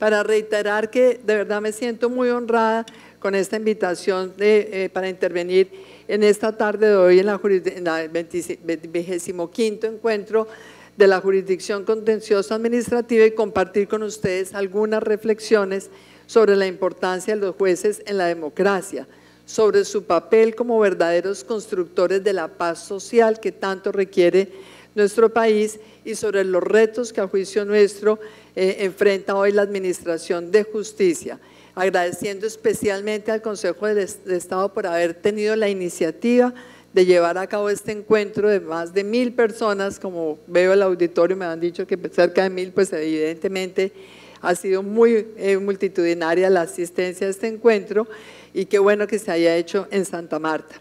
para reiterar que de verdad me siento muy honrada con esta invitación para intervenir en esta tarde de hoy en la 25º encuentro de la Jurisdicción Contenciosa Administrativa y compartir con ustedes algunas reflexiones sobre la importancia de los jueces en la democracia, sobre su papel como verdaderos constructores de la paz social que tanto requiere nuestro país y sobre los retos que a juicio nuestro enfrenta hoy la Administración de Justicia. Agradeciendo especialmente al Consejo de Estado por haber tenido la iniciativa de llevar a cabo este encuentro de más de 1000 personas, como veo el auditorio, me han dicho que cerca de 1000, pues evidentemente ha sido muy multitudinaria la asistencia a este encuentro y qué bueno que se haya hecho en Santa Marta.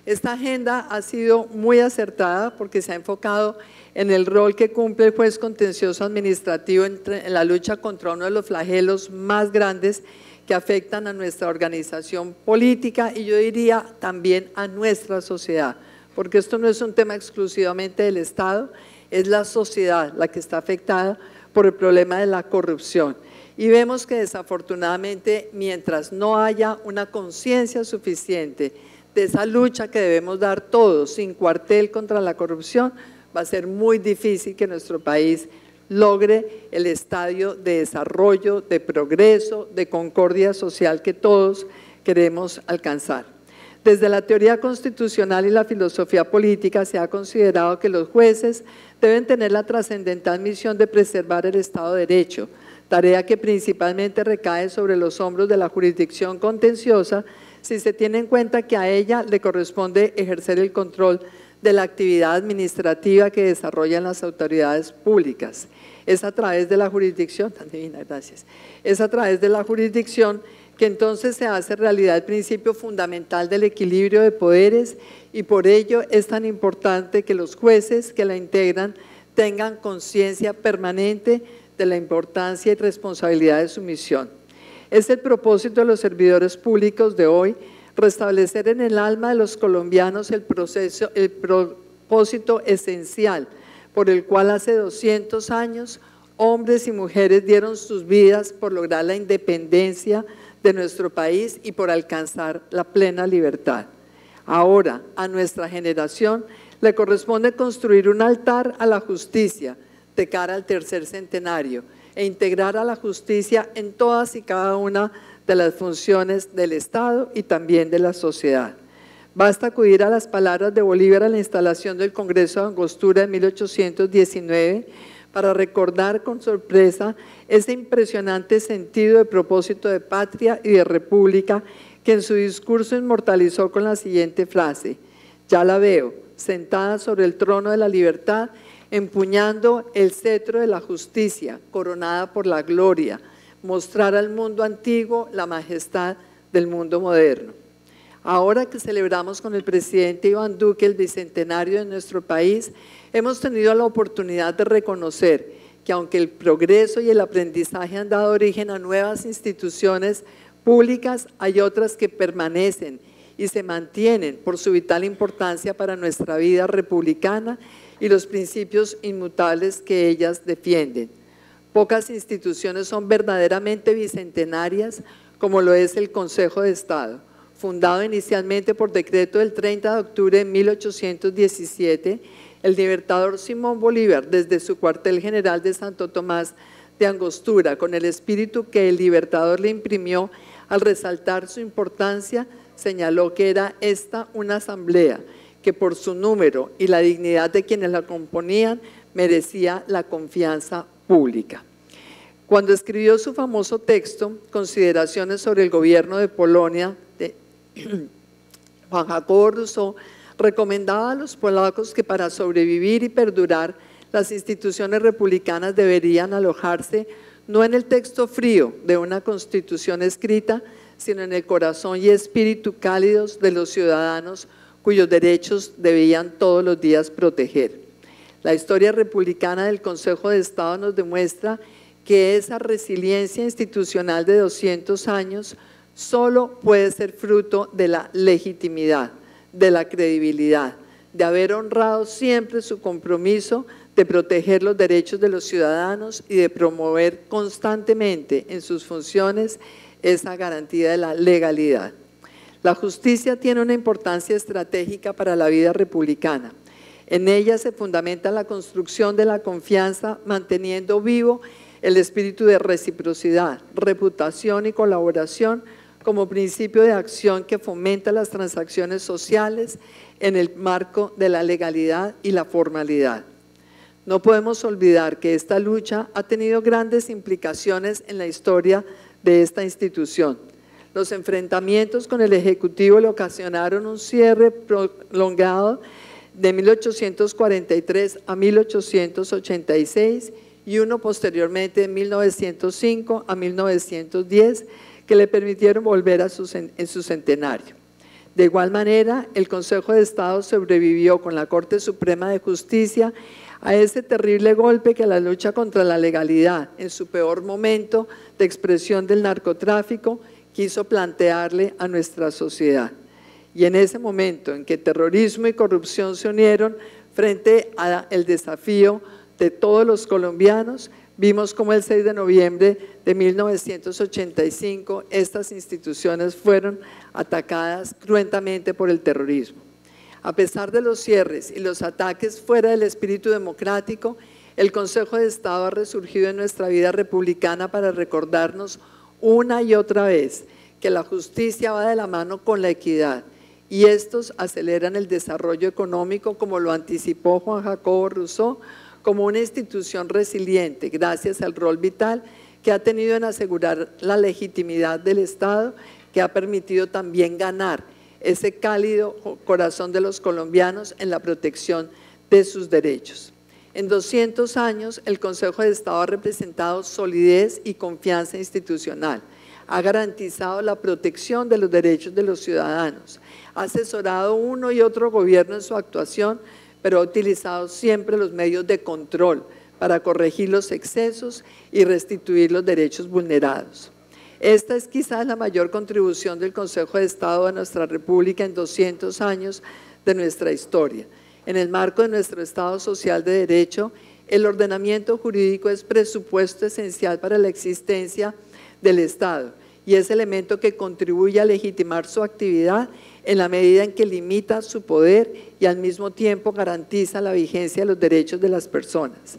Esta agenda ha sido muy acertada porque se ha enfocado en el rol que cumple el juez contencioso administrativo en la lucha contra uno de los flagelos más grandes que afectan a nuestra organización política y yo diría también a nuestra sociedad, porque esto no es un tema exclusivamente del Estado, es la sociedad la que está afectada por el problema de la corrupción. Y vemos que desafortunadamente, mientras no haya una conciencia suficiente de esa lucha que debemos dar todos sin cuartel contra la corrupción, va a ser muy difícil que nuestro país logre el estadio de desarrollo, de progreso, de concordia social que todos queremos alcanzar. Desde la teoría constitucional y la filosofía política se ha considerado que los jueces deben tener la trascendental misión de preservar el Estado de Derecho, tarea que principalmente recae sobre los hombros de la jurisdicción contenciosa, si se tiene en cuenta que a ella le corresponde ejercer el control de la actividad administrativa que desarrollan las autoridades públicas. Es a través de la jurisdicción, tan divina, gracias, es a través de la jurisdicción que entonces se hace realidad el principio fundamental del equilibrio de poderes y por ello es tan importante que los jueces que la integran tengan conciencia permanente de la importancia y responsabilidad de su misión. Es el propósito de los servidores públicos de hoy restablecer en el alma de los colombianos el propósito esencial por el cual hace 200 años hombres y mujeres dieron sus vidas por lograr la independencia de nuestro país y por alcanzar la plena libertad. Ahora, a nuestra generación le corresponde construir un altar a la justicia de cara al tercer centenario e integrar a la justicia en todas y cada una de las funciones del Estado y también de la sociedad. Basta acudir a las palabras de Bolívar a la instalación del Congreso de Angostura en 1819 para recordar con sorpresa ese impresionante sentido de propósito de patria y de república que en su discurso inmortalizó con la siguiente frase: ya la veo, sentada sobre el trono de la libertad, empuñando el cetro de la justicia, coronada por la gloria, mostrar al mundo antiguo la majestad del mundo moderno. Ahora que celebramos con el presidente Iván Duque el bicentenario de nuestro país, hemos tenido la oportunidad de reconocer que aunque el progreso y el aprendizaje han dado origen a nuevas instituciones públicas, hay otras que permanecen y se mantienen por su vital importancia para nuestra vida republicana y los principios inmutables que ellas defienden. Pocas instituciones son verdaderamente bicentenarias, como lo es el Consejo de Estado, fundado inicialmente por decreto del 30 de octubre de 1817, el libertador Simón Bolívar, desde su cuartel general de Santo Tomás de Angostura, con el espíritu que el libertador le imprimió al resaltar su importancia, señaló que era esta una asamblea que por su número y la dignidad de quienes la componían merecía la confianza pública. Cuando escribió su famoso texto, Consideraciones sobre el gobierno de Polonia, Juan Jacobo Rousseau recomendaba a los polacos que para sobrevivir y perdurar las instituciones republicanas deberían alojarse no en el texto frío de una constitución escrita, sino en el corazón y espíritu cálidos de los ciudadanos cuyos derechos debían todos los días proteger. La historia republicana del Consejo de Estado nos demuestra que esa resiliencia institucional de 200 años solo puede ser fruto de la legitimidad, de la credibilidad, de haber honrado siempre su compromiso de proteger los derechos de los ciudadanos y de promover constantemente en sus funciones esa garantía de la legalidad. La justicia tiene una importancia estratégica para la vida republicana. En ella se fundamenta la construcción de la confianza, manteniendo vivo el espíritu de reciprocidad, reputación y colaboración como principio de acción que fomenta las transacciones sociales en el marco de la legalidad y la formalidad. No podemos olvidar que esta lucha ha tenido grandes implicaciones en la historia de esta institución. Los enfrentamientos con el Ejecutivo le ocasionaron un cierre prolongado de 1843 a 1886 y uno posteriormente de 1905 a 1910 que le permitieron volver en su centenario. De igual manera, el Consejo de Estado sobrevivió con la Corte Suprema de Justicia a ese terrible golpe que la lucha contra la legalidad, en su peor momento de expresión del narcotráfico, quiso plantearle a nuestra sociedad. Y en ese momento en que terrorismo y corrupción se unieron frente al desafío de todos los colombianos, vimos como el 6 de noviembre de 1985 estas instituciones fueron atacadas cruentamente por el terrorismo. A pesar de los cierres y los ataques fuera del espíritu democrático, el Consejo de Estado ha resurgido en nuestra vida republicana para recordarnos una y otra vez que la justicia va de la mano con la equidad y estos aceleran el desarrollo económico, como lo anticipó Juan Jacobo Rousseau, como una institución resiliente gracias al rol vital que ha tenido en asegurar la legitimidad del Estado, que ha permitido también ganar ese cálido corazón de los colombianos en la protección de sus derechos. En 200 años, el Consejo de Estado ha representado solidez y confianza institucional, ha garantizado la protección de los derechos de los ciudadanos, ha asesorado uno y otro gobierno en su actuación, pero ha utilizado siempre los medios de control para corregir los excesos y restituir los derechos vulnerados. Esta es quizás la mayor contribución del Consejo de Estado a nuestra República en 200 años de nuestra historia. En el marco de nuestro Estado social de derecho, el ordenamiento jurídico es presupuesto esencial para la existencia del Estado y es elemento que contribuye a legitimar su actividad en la medida en que limita su poder y al mismo tiempo garantiza la vigencia de los derechos de las personas.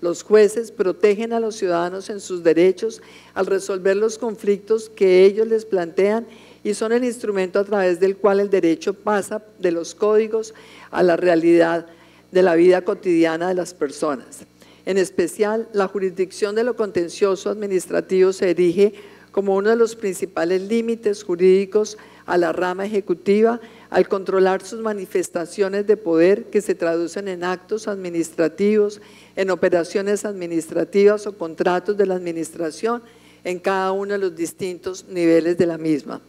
Los jueces protegen a los ciudadanos en sus derechos al resolver los conflictos que ellos les plantean y son el instrumento a través del cual el derecho pasa de los códigos a la realidad de la vida cotidiana de las personas. En especial, la jurisdicción de lo contencioso administrativo se erige como uno de los principales límites jurídicos a la rama ejecutiva al controlar sus manifestaciones de poder que se traducen en actos administrativos, en operaciones administrativas o contratos de la administración en cada uno de los distintos niveles de la misma.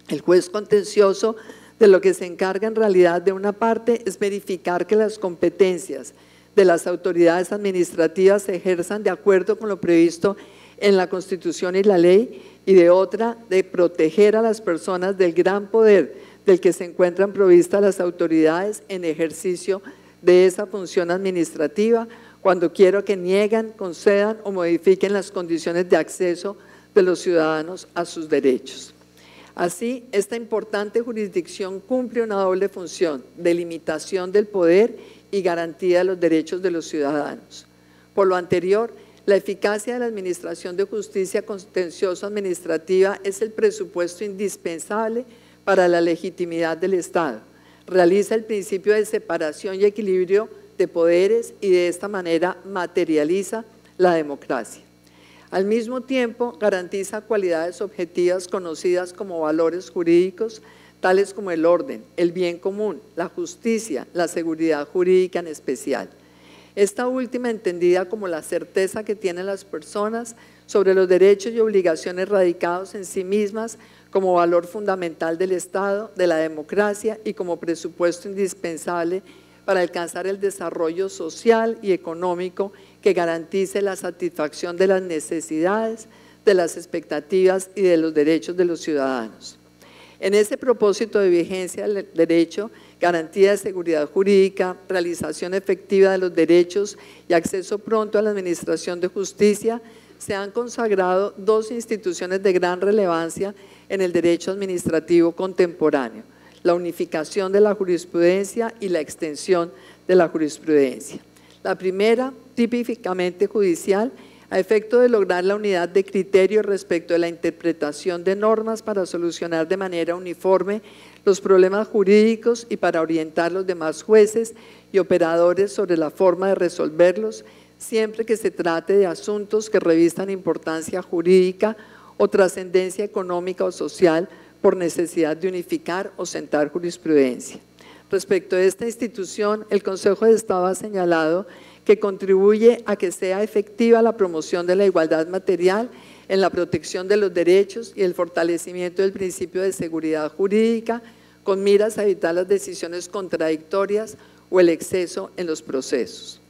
El juez contencioso de lo que se encarga en realidad de una parte es verificar que las competencias de las autoridades administrativas se ejerzan de acuerdo con lo previsto en la Constitución y la ley, y de otra, de proteger a las personas del gran poder del que se encuentran provistas las autoridades en ejercicio de esa función administrativa, cuando quiero que niegan, concedan o modifiquen las condiciones de acceso de los ciudadanos a sus derechos. Así, esta importante jurisdicción cumple una doble función de limitación del poder y garantía de los derechos de los ciudadanos. Por lo anterior, la eficacia de la administración de justicia contencioso administrativa es el presupuesto indispensable para la legitimidad del Estado. Realiza el principio de separación y equilibrio de poderes y de esta manera materializa la democracia. Al mismo tiempo, garantiza cualidades objetivas conocidas como valores jurídicos, tales como el orden, el bien común, la justicia, la seguridad jurídica en especial. Esta última entendida como la certeza que tienen las personas sobre los derechos y obligaciones radicados en sí mismas como valor fundamental del Estado, de la democracia y como presupuesto indispensable para alcanzar el desarrollo social y económico que garantice la satisfacción de las necesidades, de las expectativas y de los derechos de los ciudadanos. En ese propósito de vigencia del derecho, garantía de seguridad jurídica, realización efectiva de los derechos y acceso pronto a la administración de justicia, se han consagrado dos instituciones de gran relevancia en el derecho administrativo contemporáneo: la unificación de la jurisprudencia y la extensión de la jurisprudencia. La primera, típicamente judicial, a efecto de lograr la unidad de criterio respecto de la interpretación de normas para solucionar de manera uniforme los problemas jurídicos y para orientar los demás jueces y operadores sobre la forma de resolverlos, siempre que se trate de asuntos que revistan importancia jurídica o trascendencia económica o social por necesidad de unificar o sentar jurisprudencia. Respecto a esta institución, el Consejo de Estado ha señalado que contribuye a que sea efectiva la promoción de la igualdad material en la protección de los derechos y el fortalecimiento del principio de seguridad jurídica, con miras a evitar las decisiones contradictorias o el exceso en los procesos.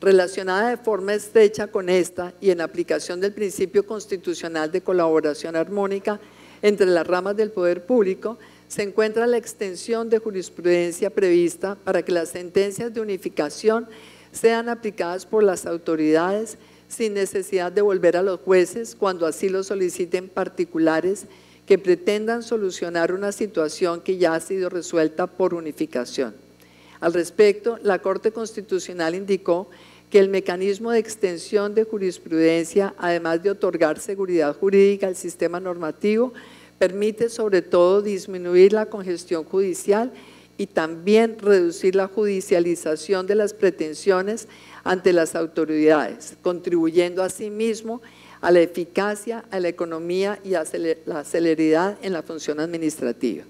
Relacionada de forma estrecha con esta y en aplicación del principio constitucional de colaboración armónica entre las ramas del poder público, se encuentra la extensión de jurisprudencia prevista para que las sentencias de unificación sean aplicadas por las autoridades sin necesidad de volver a los jueces cuando así lo soliciten particulares que pretendan solucionar una situación que ya ha sido resuelta por unificación. Al respecto, la Corte Constitucional indicó que el mecanismo de extensión de jurisprudencia, además de otorgar seguridad jurídica al sistema normativo, permite sobre todo disminuir la congestión judicial y también reducir la judicialización de las pretensiones ante las autoridades, contribuyendo asimismo a la eficacia, a la economía y a la celeridad en la función administrativa.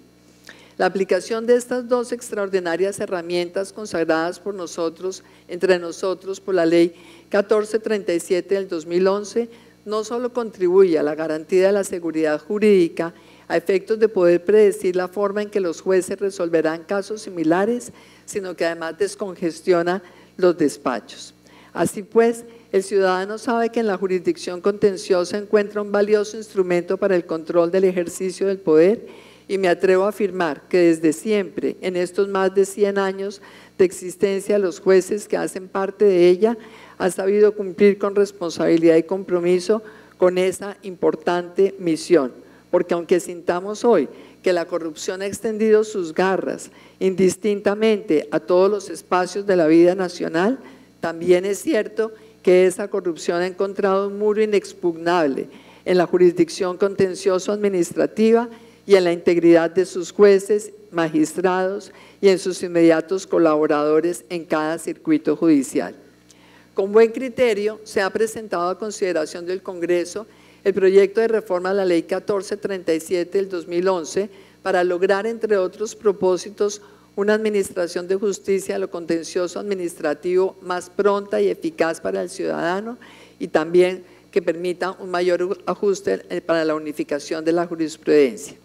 La aplicación de estas dos extraordinarias herramientas consagradas por nosotros, entre nosotros, por la Ley 1437 del 2011, no solo contribuye a la garantía de la seguridad jurídica a efectos de poder predecir la forma en que los jueces resolverán casos similares, sino que además descongestiona los despachos. Así pues, el ciudadano sabe que en la jurisdicción contenciosa encuentra un valioso instrumento para el control del ejercicio del poder, y me atrevo a afirmar que desde siempre, en estos más de 100 años de existencia, los jueces que hacen parte de ella han sabido cumplir con responsabilidad y compromiso con esa importante misión. Porque aunque sintamos hoy que la corrupción ha extendido sus garras indistintamente a todos los espacios de la vida nacional, también es cierto que esa corrupción ha encontrado un muro inexpugnable en la jurisdicción contencioso-administrativa y en la integridad de sus jueces, magistrados y en sus inmediatos colaboradores en cada circuito judicial. Con buen criterio se ha presentado a consideración del Congreso el proyecto de reforma a la Ley 1437 del 2011 para lograr, entre otros propósitos, una administración de justicia de lo contencioso administrativo más pronta y eficaz para el ciudadano y también que permita un mayor ajuste para la unificación de la jurisprudencia.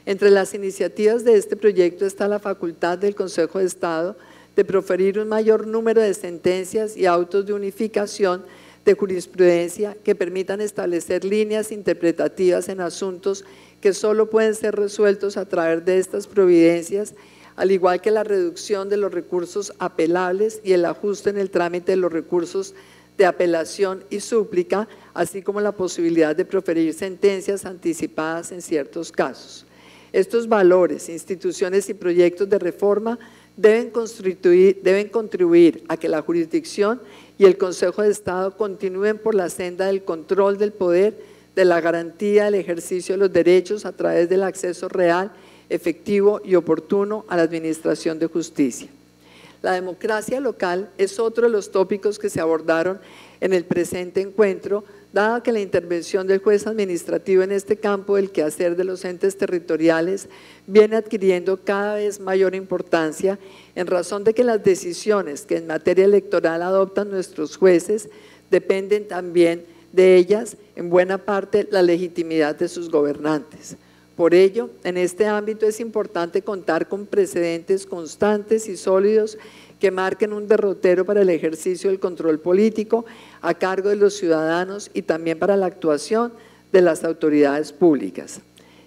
Entre las iniciativas de este proyecto está la facultad del Consejo de Estado de proferir un mayor número de sentencias y autos de unificación de jurisprudencia que permitan establecer líneas interpretativas en asuntos que solo pueden ser resueltos a través de estas providencias, al igual que la reducción de los recursos apelables y el ajuste en el trámite de los recursos de apelación y súplica, así como la posibilidad de proferir sentencias anticipadas en ciertos casos. Estos valores, instituciones y proyectos de reforma deben contribuir a que la jurisdicción y el Consejo de Estado continúen por la senda del control del poder, de la garantía del ejercicio de los derechos a través del acceso real, efectivo y oportuno a la administración de justicia. La democracia local es otro de los tópicos que se abordaron en el presente encuentro, dado que la intervención del juez administrativo en este campo del quehacer de los entes territoriales viene adquiriendo cada vez mayor importancia en razón de que las decisiones que en materia electoral adoptan nuestros jueces dependen también de ellas, en buena parte, la legitimidad de sus gobernantes. Por ello, en este ámbito es importante contar con precedentes constantes y sólidos que marquen un derrotero para el ejercicio del control político a cargo de los ciudadanos y también para la actuación de las autoridades públicas.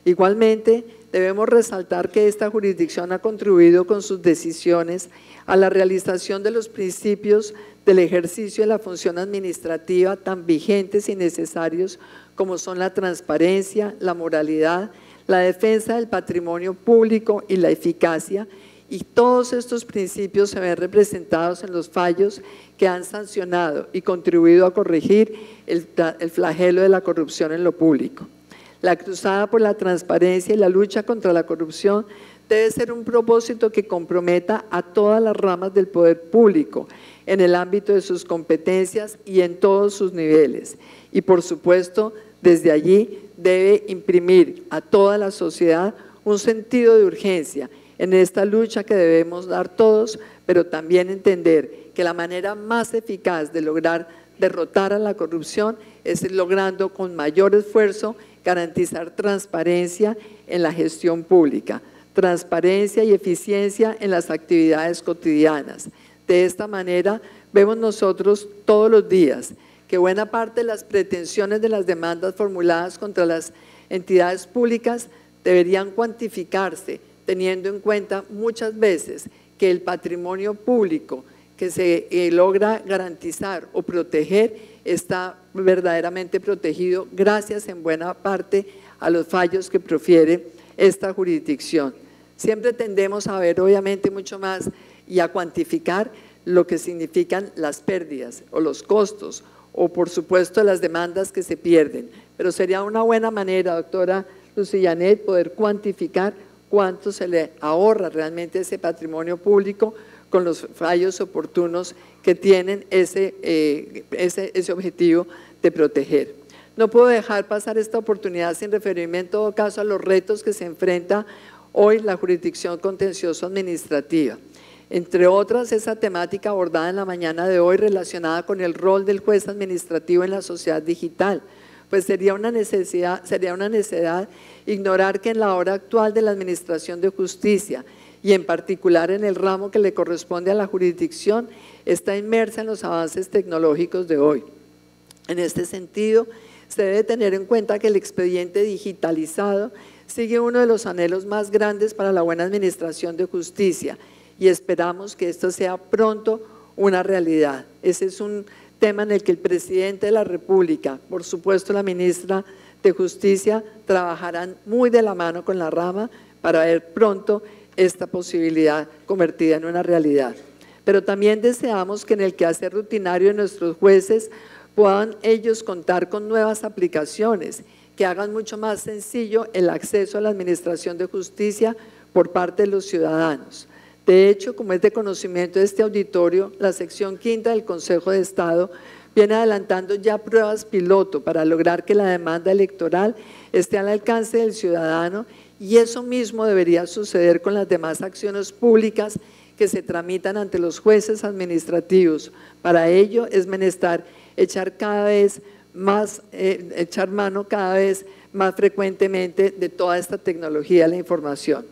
Igualmente, debemos resaltar que esta jurisdicción ha contribuido con sus decisiones a la realización de los principios del ejercicio de la función administrativa tan vigentes y necesarios como son la transparencia, la moralidad, la defensa del patrimonio público y la eficacia, y todos estos principios se ven representados en los fallos que han sancionado y contribuido a corregir el flagelo de la corrupción en lo público. La cruzada por la transparencia y la lucha contra la corrupción debe ser un propósito que comprometa a todas las ramas del poder público en el ámbito de sus competencias y en todos sus niveles. Y por supuesto, desde allí debe imprimir a toda la sociedad un sentido de urgencia en esta lucha que debemos dar todos, pero también entender que la manera más eficaz de lograr derrotar a la corrupción es logrando con mayor esfuerzo garantizar transparencia en la gestión pública, transparencia y eficiencia en las actividades cotidianas. De esta manera vemos nosotros todos los días que buena parte de las pretensiones de las demandas formuladas contra las entidades públicas deberían cuantificarse, teniendo en cuenta muchas veces que el patrimonio público que se logra garantizar o proteger está verdaderamente protegido gracias en buena parte a los fallos que profiere esta jurisdicción. Siempre tendemos a ver obviamente mucho más y a cuantificar lo que significan las pérdidas o los costos o por supuesto las demandas que se pierden, pero sería una buena manera, doctora Lucy Janet, poder cuantificar cuánto se le ahorra realmente ese patrimonio público con los fallos oportunos que tienen ese objetivo de proteger. No puedo dejar pasar esta oportunidad sin referirme en todo caso a los retos que se enfrenta hoy la jurisdicción contencioso administrativa. Entre otras, esa temática abordada en la mañana de hoy relacionada con el rol del juez administrativo en la sociedad digital, pues sería una necedad ignorar que en la hora actual de la Administración de Justicia y en particular en el ramo que le corresponde a la jurisdicción, está inmersa en los avances tecnológicos de hoy. En este sentido, se debe tener en cuenta que el expediente digitalizado sigue uno de los anhelos más grandes para la buena administración de justicia y esperamos que esto sea pronto una realidad. Ese es un tema en el que el presidente de la República, por supuesto la ministra de Justicia, trabajarán muy de la mano con la rama para ver pronto esta posibilidad convertida en una realidad. Pero también deseamos que en el quehacer rutinario de nuestros jueces puedan ellos contar con nuevas aplicaciones que hagan mucho más sencillo el acceso a la administración de justicia por parte de los ciudadanos. De hecho, como es de conocimiento de este auditorio, la sección quinta del Consejo de Estado viene adelantando ya pruebas piloto para lograr que la demanda electoral esté al alcance del ciudadano y eso mismo debería suceder con las demás acciones públicas que se tramitan ante los jueces administrativos. Para ello es menester echar mano cada vez más frecuentemente de toda esta tecnología de la información.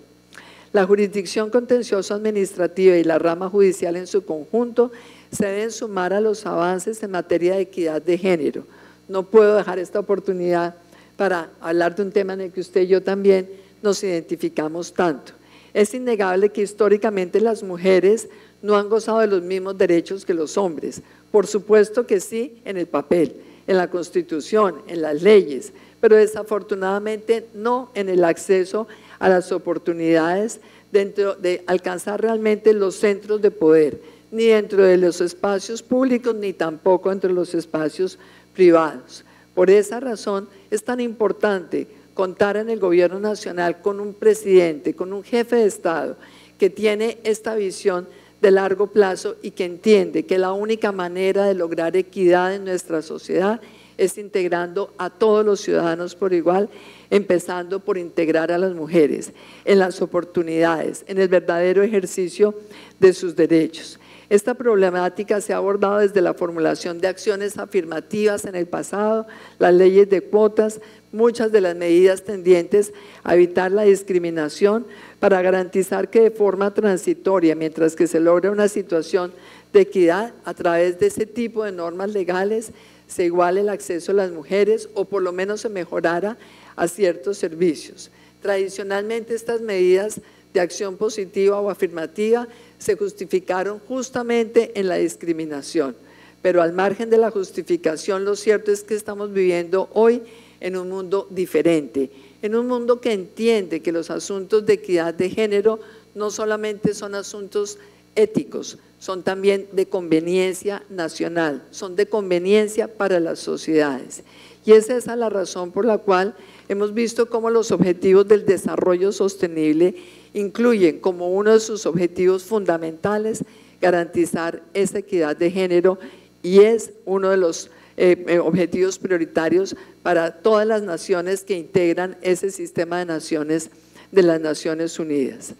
La jurisdicción contencioso administrativa y la rama judicial en su conjunto se deben sumar a los avances en materia de equidad de género. No puedo dejar esta oportunidad para hablar de un tema en el que usted y yo también nos identificamos tanto. Es innegable que históricamente las mujeres no han gozado de los mismos derechos que los hombres. Por supuesto que sí, en el papel, en la Constitución, en las leyes, pero desafortunadamente no en el acceso a las oportunidades dentro de alcanzar realmente los centros de poder, ni dentro de los espacios públicos, ni tampoco entre los espacios privados. Por esa razón es tan importante contar en el gobierno nacional con un presidente, con un jefe de Estado que tiene esta visión de largo plazo y que entiende que la única manera de lograr equidad en nuestra sociedad es integrando a todos los ciudadanos por igual, empezando por integrar a las mujeres en las oportunidades, en el verdadero ejercicio de sus derechos. Esta problemática se ha abordado desde la formulación de acciones afirmativas en el pasado, las leyes de cuotas, muchas de las medidas tendientes a evitar la discriminación para garantizar que de forma transitoria, mientras que se logra una situación de equidad a través de ese tipo de normas legales, se iguale el acceso a las mujeres o por lo menos se mejorara a ciertos servicios. Tradicionalmente estas medidas de acción positiva o afirmativa se justificaron justamente en la discriminación, pero al margen de la justificación, lo cierto es que estamos viviendo hoy en un mundo diferente, en un mundo que entiende que los asuntos de equidad de género no solamente son asuntos éticos, son también de conveniencia nacional, son de conveniencia para las sociedades. Y es esa la razón por la cual hemos visto cómo los objetivos del desarrollo sostenible incluyen como uno de sus objetivos fundamentales garantizar esa equidad de género, y es uno de los objetivos prioritarios para todas las naciones que integran ese sistema de naciones de las Naciones Unidas.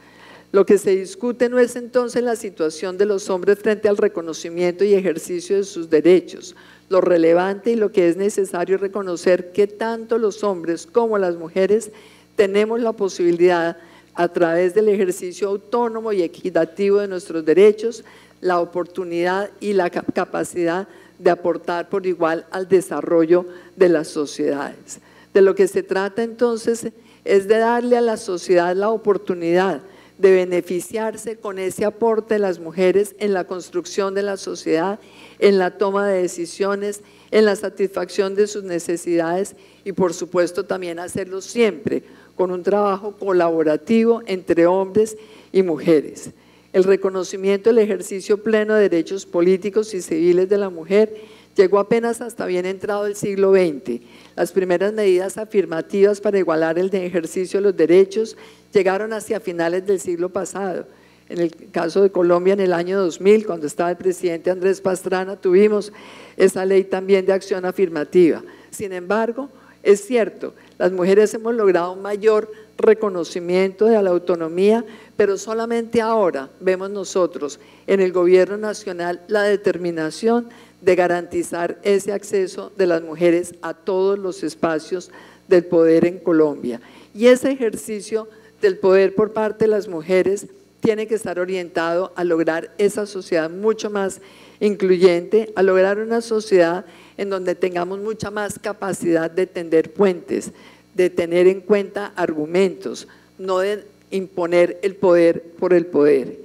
Lo que se discute no es entonces la situación de los hombres frente al reconocimiento y ejercicio de sus derechos. Lo relevante y lo que es necesario es reconocer que tanto los hombres como las mujeres tenemos la posibilidad, a través del ejercicio autónomo y equitativo de nuestros derechos, la oportunidad y la capacidad de aportar por igual al desarrollo de las sociedades. De lo que se trata entonces es de darle a la sociedad la oportunidad de beneficiarse con ese aporte de las mujeres en la construcción de la sociedad, en la toma de decisiones, en la satisfacción de sus necesidades y por supuesto también hacerlo siempre con un trabajo colaborativo entre hombres y mujeres. El reconocimiento del ejercicio pleno de derechos políticos y civiles de la mujer llegó apenas hasta bien entrado el siglo XX. Las primeras medidas afirmativas para igualar el ejercicio de los derechos llegaron hacia finales del siglo pasado. En el caso de Colombia, en el año 2000, cuando estaba el presidente Andrés Pastrana, tuvimos esa ley también de acción afirmativa. Sin embargo, es cierto, las mujeres hemos logrado un mayor reconocimiento de la autonomía, pero solamente ahora vemos nosotros en el gobierno nacional la determinación de garantizar ese acceso de las mujeres a todos los espacios del poder en Colombia. Y ese ejercicio del poder por parte de las mujeres tiene que estar orientado a lograr esa sociedad mucho más incluyente, a lograr una sociedad en donde tengamos mucha más capacidad de tender puentes, de tener en cuenta argumentos, no de imponer el poder por el poder.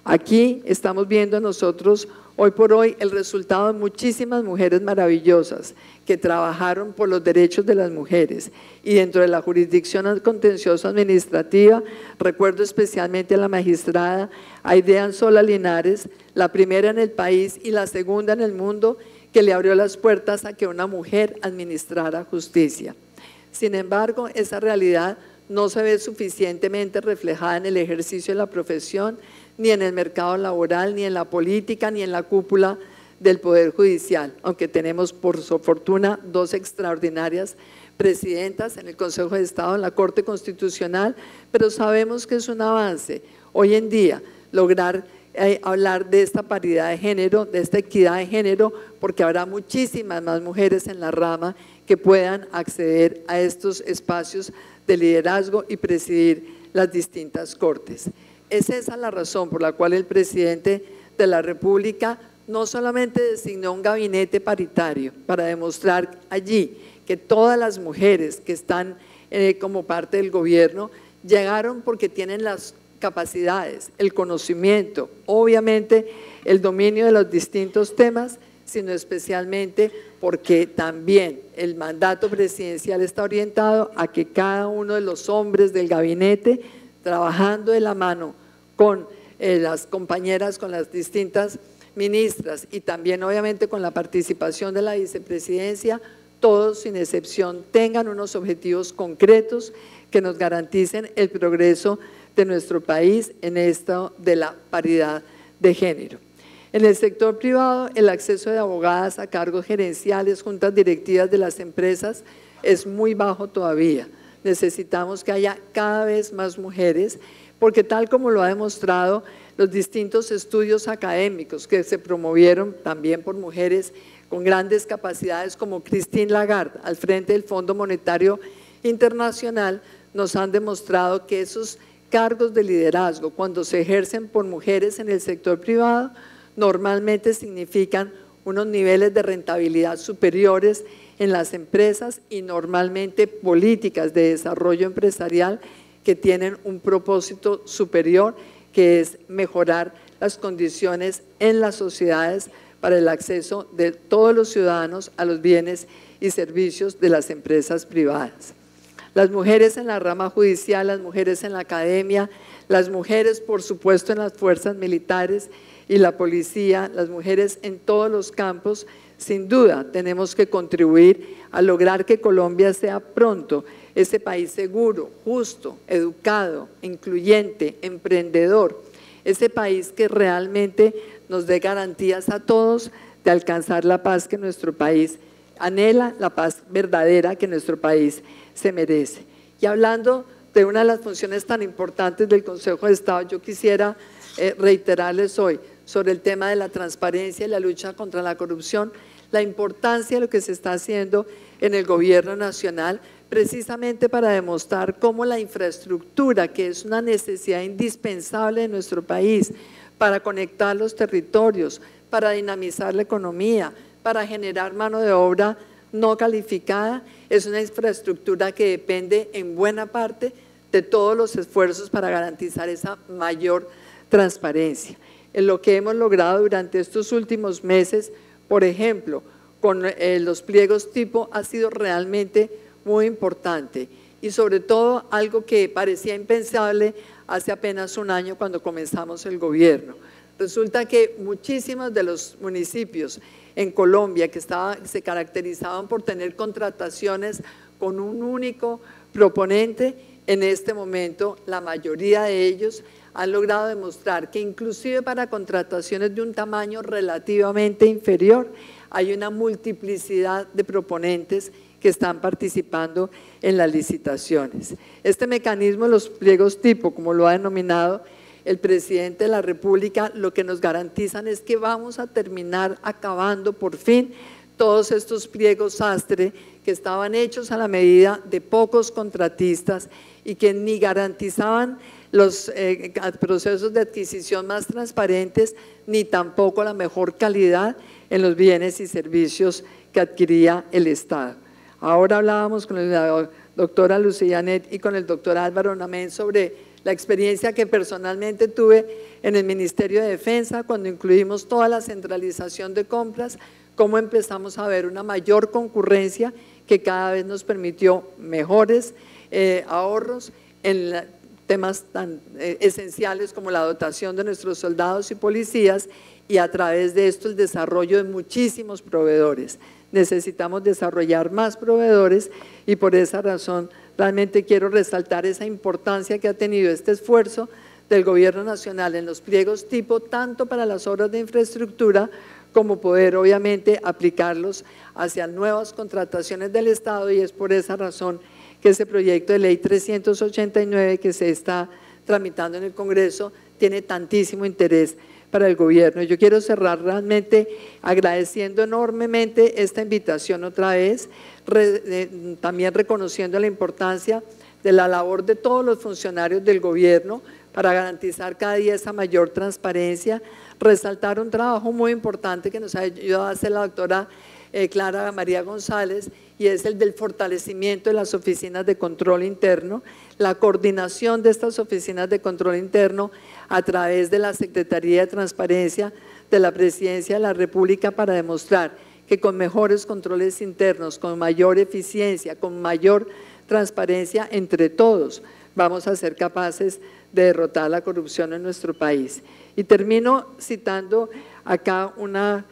Aquí estamos viendo nosotros hoy por hoy el resultado de muchísimas mujeres maravillosas que trabajaron por los derechos de las mujeres, y dentro de la jurisdicción contenciosa administrativa recuerdo especialmente a la magistrada Aide Anzola Linares, la primera en el país y la segunda en el mundo que le abrió las puertas a que una mujer administrara justicia. Sin embargo, esa realidad no se ve suficientemente reflejada en el ejercicio de la profesión, ni en el mercado laboral, ni en la política, ni en la cúpula del Poder Judicial, aunque tenemos por su fortuna dos extraordinarias presidentas en el Consejo de Estado, en la Corte Constitucional, pero sabemos que es un avance hoy en día lograr hablar de esta paridad de género, de esta equidad de género, porque habrá muchísimas más mujeres en la rama que puedan acceder a estos espacios de liderazgo y presidir las distintas cortes. Es esa la razón por la cual el presidente de la República no solamente designó un gabinete paritario para demostrar allí que todas las mujeres que están como parte del gobierno llegaron porque tienen las capacidades, el conocimiento, obviamente el dominio de los distintos temas, sino especialmente porque también el mandato presidencial está orientado a que cada uno de los hombres del gabinete, trabajando de la mano con las compañeras, con las distintas ministras y también obviamente con la participación de la vicepresidencia, todos sin excepción tengan unos objetivos concretos que nos garanticen el progreso de nuestro país en esto de la paridad de género. En el sector privado, el acceso de abogadas a cargos gerenciales, juntas directivas de las empresas es muy bajo todavía. Necesitamos que haya cada vez más mujeres, porque tal como lo ha demostrado los distintos estudios académicos que se promovieron también por mujeres con grandes capacidades como Christine Lagarde al frente del Fondo Monetario Internacional, nos han demostrado que esos cargos de liderazgo, cuando se ejercen por mujeres en el sector privado, normalmente significan unos niveles de rentabilidad superiores en las empresas y normalmente políticas de desarrollo empresarial que tienen un propósito superior, que es mejorar las condiciones en las sociedades para el acceso de todos los ciudadanos a los bienes y servicios de las empresas privadas. Las mujeres en la rama judicial, las mujeres en la academia, las mujeres, por supuesto, en las fuerzas militares y la policía, las mujeres en todos los campos, sin duda tenemos que contribuir a lograr que Colombia sea pronto ese país seguro, justo, educado, incluyente, emprendedor, ese país que realmente nos dé garantías a todos de alcanzar la paz que nuestro país anhela, la paz verdadera que nuestro país se merece. Y hablando de una de las funciones tan importantes del Consejo de Estado, yo quisiera reiterarles hoy sobre el tema de la transparencia y la lucha contra la corrupción, la importancia de lo que se está haciendo en el Gobierno Nacional, precisamente para demostrar cómo la infraestructura, que es una necesidad indispensable de nuestro país, para conectar los territorios, para dinamizar la economía, para generar mano de obra no calificada, es una infraestructura que depende en buena parte de todos los esfuerzos para garantizar esa mayor transparencia. En lo que hemos logrado durante estos últimos meses, por ejemplo, con los pliegos tipo, ha sido realmente muy importante y sobre todo algo que parecía impensable hace apenas un año cuando comenzamos el gobierno. Resulta que muchísimos de los municipios en Colombia que se caracterizaban por tener contrataciones con un único proponente, en este momento la mayoría de ellos han logrado demostrar que inclusive para contrataciones de un tamaño relativamente inferior hay una multiplicidad de proponentes que están participando en las licitaciones. Este mecanismo, los pliegos tipo, como lo ha denominado el presidente de la República, lo que nos garantizan es que vamos a terminar acabando por fin todos estos pliegos sastre que estaban hechos a la medida de pocos contratistas y que ni garantizaban los procesos de adquisición más transparentes ni tampoco la mejor calidad en los bienes y servicios que adquiría el Estado. Ahora hablábamos con la doctora Lucía Net y con el doctor Álvaro Namén sobre la experiencia que personalmente tuve en el Ministerio de Defensa cuando incluimos toda la centralización de compras, cómo empezamos a ver una mayor concurrencia que cada vez nos permitió mejores ahorros en temas tan esenciales como la dotación de nuestros soldados y policías y a través de esto el desarrollo de muchísimos proveedores. Necesitamos desarrollar más proveedores y por esa razón realmente quiero resaltar esa importancia que ha tenido este esfuerzo del Gobierno Nacional en los pliegos tipo, tanto para las obras de infraestructura como poder obviamente aplicarlos hacia nuevas contrataciones del Estado y es por esa razón que ese proyecto de ley 389 que se está tramitando en el Congreso tiene tantísimo interés para el gobierno. Yo quiero cerrar realmente agradeciendo enormemente esta invitación otra vez, también reconociendo la importancia de la labor de todos los funcionarios del gobierno para garantizar cada día esa mayor transparencia, resaltar un trabajo muy importante que nos ha ayudado a hacer la doctora Clara María González y es el del fortalecimiento de las oficinas de control interno, la coordinación de estas oficinas de control interno a través de la Secretaría de Transparencia de la Presidencia de la República para demostrar que con mejores controles internos, con mayor eficiencia, con mayor transparencia entre todos, vamos a ser capaces de derrotar la corrupción en nuestro país. Y termino citando acá una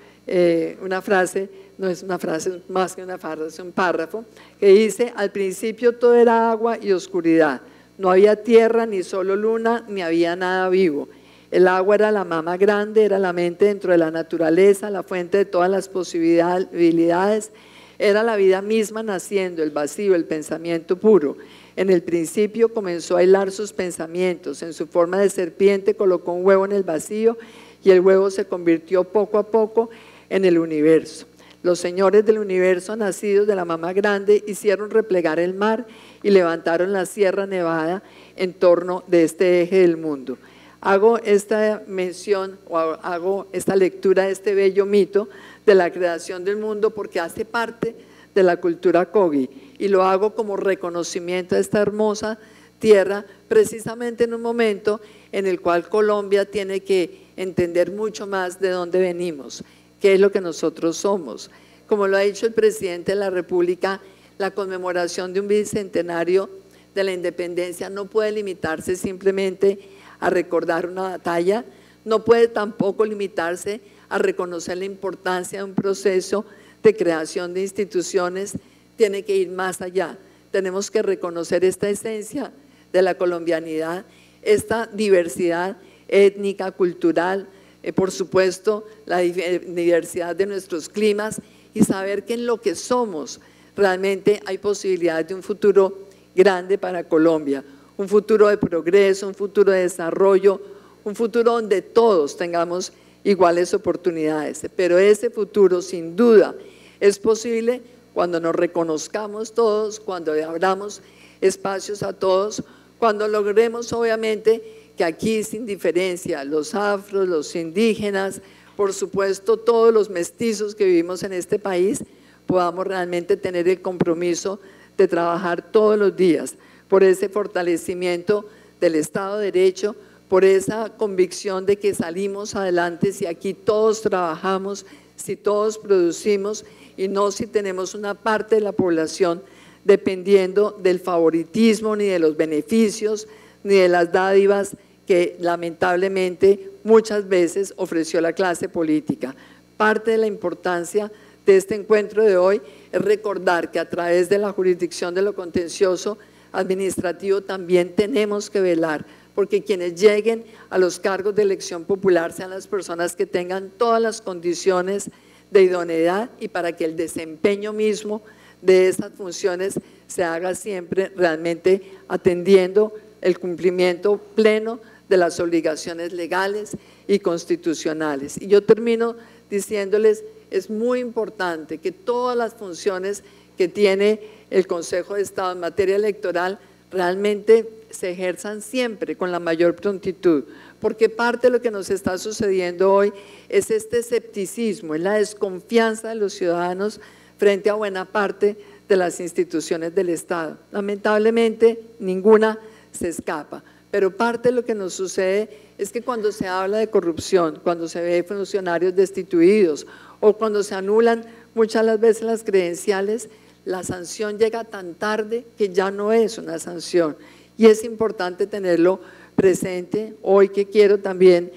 frase, no es una frase más que una frase, es un párrafo, que dice: al principio todo era agua y oscuridad, no había tierra, ni solo luna, ni había nada vivo. El agua era la mama grande, era la mente dentro de la naturaleza, la fuente de todas las posibilidades, era la vida misma naciendo, el vacío, el pensamiento puro. En el principio comenzó a hilar sus pensamientos, en su forma de serpiente colocó un huevo en el vacío y el huevo se convirtió poco a poco en el universo. Los señores del universo nacidos de la mama grande hicieron replegar el mar y levantaron la Sierra Nevada en torno de este eje del mundo. Hago esta mención o hago esta lectura de este bello mito de la creación del mundo porque hace parte de la cultura Kogi y lo hago como reconocimiento a esta hermosa tierra, precisamente en un momento en el cual Colombia tiene que entender mucho más de dónde venimos, qué es lo que nosotros somos. Como lo ha dicho el presidente de la República, la conmemoración de un bicentenario de la independencia no puede limitarse simplemente a recordar una batalla, no puede tampoco limitarse a reconocer la importancia de un proceso de creación de instituciones, tiene que ir más allá. Tenemos que reconocer esta esencia de la colombianidad, esta diversidad étnica, cultural, por supuesto, la diversidad de nuestros climas y saber que en lo que somos realmente hay posibilidades de un futuro grande para Colombia, un futuro de progreso, un futuro de desarrollo, un futuro donde todos tengamos iguales oportunidades. Pero ese futuro sin duda es posible cuando nos reconozcamos todos, cuando abramos espacios a todos, cuando logremos obviamente que aquí sin diferencia, los afros, los indígenas, por supuesto todos los mestizos que vivimos en este país, podamos realmente tener el compromiso de trabajar todos los días por ese fortalecimiento del Estado de Derecho, por esa convicción de que salimos adelante si aquí todos trabajamos, si todos producimos y no si tenemos una parte de la población dependiendo del favoritismo, ni de los beneficios, ni de las dádivas que lamentablemente muchas veces ofreció la clase política. Parte de la importancia de este encuentro de hoy es recordar que a través de la jurisdicción de lo contencioso administrativo también tenemos que velar porque quienes lleguen a los cargos de elección popular sean las personas que tengan todas las condiciones de idoneidad y para que el desempeño mismo de esas funciones se haga siempre realmente atendiendo el cumplimiento pleno de las obligaciones legales y constitucionales. Y yo termino diciéndoles, es muy importante que todas las funciones que tiene el Consejo de Estado en materia electoral realmente se ejerzan siempre con la mayor prontitud, porque parte de lo que nos está sucediendo hoy es este escepticismo, es la desconfianza de los ciudadanos frente a buena parte de las instituciones del Estado. Lamentablemente, ninguna se escapa, pero parte de lo que nos sucede es que cuando se habla de corrupción, cuando se ve funcionarios destituidos o cuando se anulan muchas las veces las credenciales, la sanción llega tan tarde que ya no es una sanción y es importante tenerlo presente. Hoy que quiero también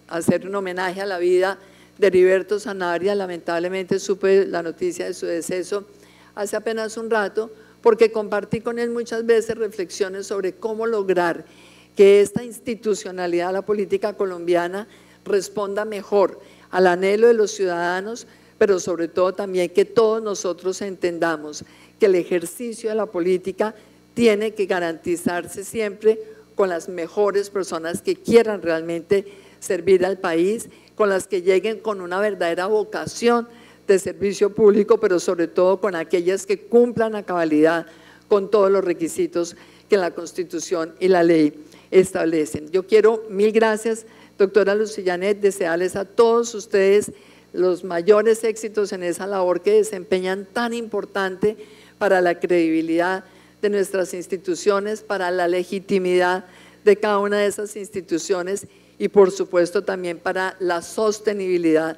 hacer un homenaje a la vida de Heriberto Sanabria, lamentablemente supe la noticia de su deceso hace apenas un rato, porque compartí con él muchas veces reflexiones sobre cómo lograr que esta institucionalidad de la política colombiana responda mejor al anhelo de los ciudadanos, pero sobre todo también que todos nosotros entendamos que el ejercicio de la política tiene que garantizarse siempre con las mejores personas que quieran realmente servir al país, con las que lleguen con una verdadera vocación de servicio público, pero sobre todo con aquellas que cumplan a cabalidad con todos los requisitos que la Constitución y la ley establecen. Yo quiero, mil gracias, doctora Lucillanet, desearles a todos ustedes los mayores éxitos en esa labor que desempeñan tan importante para la credibilidad de nuestras instituciones, para la legitimidad de cada una de esas instituciones y por supuesto también para la sostenibilidad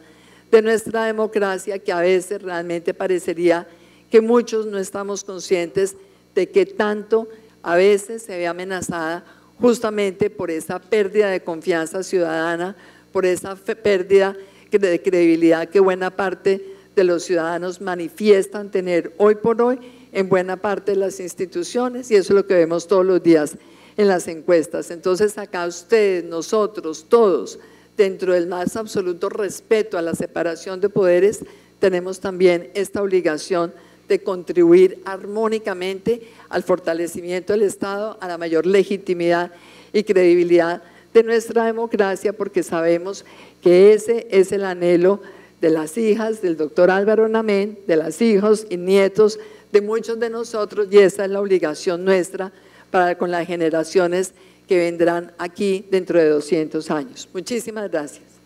de nuestra democracia, que a veces realmente parecería que muchos no estamos conscientes de que tanto a veces se ve amenazada justamente por esa pérdida de confianza ciudadana, por esa pérdida de credibilidad que buena parte de los ciudadanos manifiestan tener hoy por hoy en buena parte de las instituciones, y eso es lo que vemos todos los días en las encuestas. Entonces acá ustedes, nosotros, todos, dentro del más absoluto respeto a la separación de poderes, tenemos también esta obligación de contribuir armónicamente al fortalecimiento del Estado, a la mayor legitimidad y credibilidad de nuestra democracia, porque sabemos que ese es el anhelo de las hijas del doctor Álvaro Namén, de las hijos y nietos de muchos de nosotros, y esa es la obligación nuestra para con las generaciones que vendrán aquí dentro de 200 años. Muchísimas gracias.